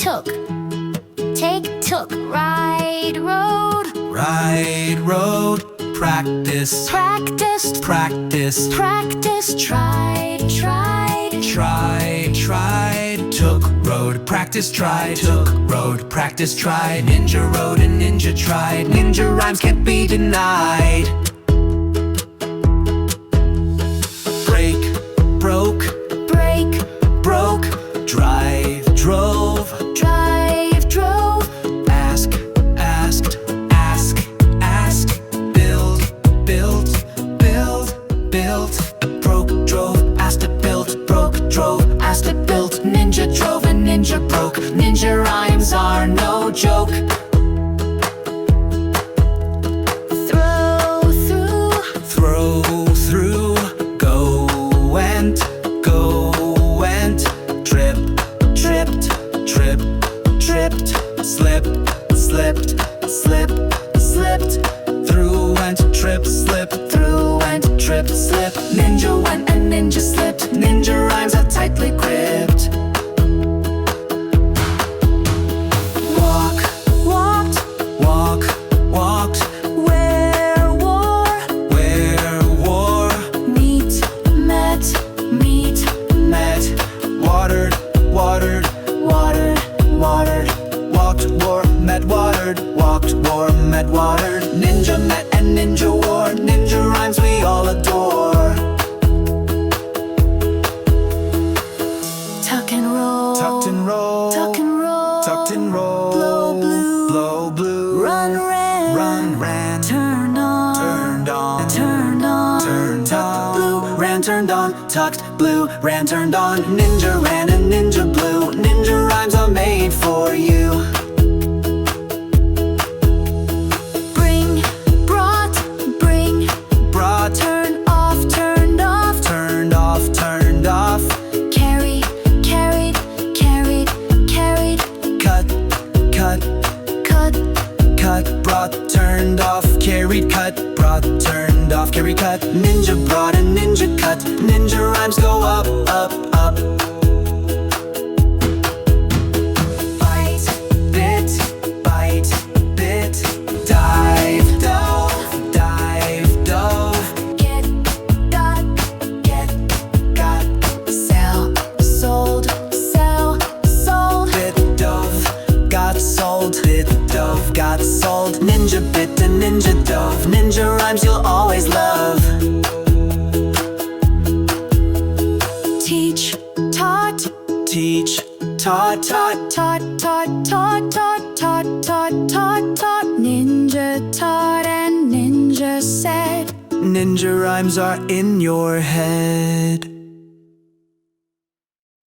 took. Take, took. Ride, rode. Ride, rode. Practice, Practiced. practiced. Practiced. Tried, tried. Tried, tried. Took, rode, practice, tried. Took, rode, practice, tried. Ninja rode and ninja tried. Ninja rhymes can't be denied. Break, broke. Break, Broke. Drive, drove. drive, drove. Ask, asked. Ask, asked. Build, built. Build, built. Broke, drove. Asked it, built. Broke, drove. Asked it, built. Ninja drove and ninja broke. Ninja rhymes are no joke. Throw, through. Throw, through. Go, went. Go, went. Trip, tripped. Trip, tripped. Slip, slipped. Slip, slipped. Through, went. Trip, slip. Through, went. Trip, slip. Ninja went and ninja slipped. Ninja rhymes are tightly gripped. Walk, Walked, walk, walked. where, wore. Where, wore. Meet, met. Meet, Met. Watered, watered. watered, watered. Walked, wore, met, watered. Walked, wore, met, watered. Ninja met and ninja wore. Ninja rhymes we all adore. Tuck and roll. Tucked and roll. Tuck and roll. Tucked and roll. Blow, blue. Blow, blue. Run, ran. Run, ran. Turned on. Turned on. Turned on. Turned Tucked, on. blue. Ran, turned on. Tucked, blue. Ran, turned on. Ninja ran and ninja blue. Ninja rhymes are made for you. Bring, brought. Bring, Brought. turn off. Turned off. Turned off. Turned off. Carry, carried. Carried, carried. Cut, cut. Cut, Cut, brought, turned off, carried, cut, brought, turned off, carried, cut. Ninja brought and ninja cut. Ninja rhymes go up, up, up. Bite, bit, bite, bit. Dive, dove, dive, dove. get, got. Get, got. Sell, sold. Sell, sold. Bit, dove, got sold. Bit, dove, got sold. Ninja bit and ninja dove. Ninja rhymes you'll always love. Teach, taught. Teach, taught, taught. Taught, taught, taught, taught, taught, taught, taught, taught. Ninja taught and ninja said. Ninja rhymes are in your head.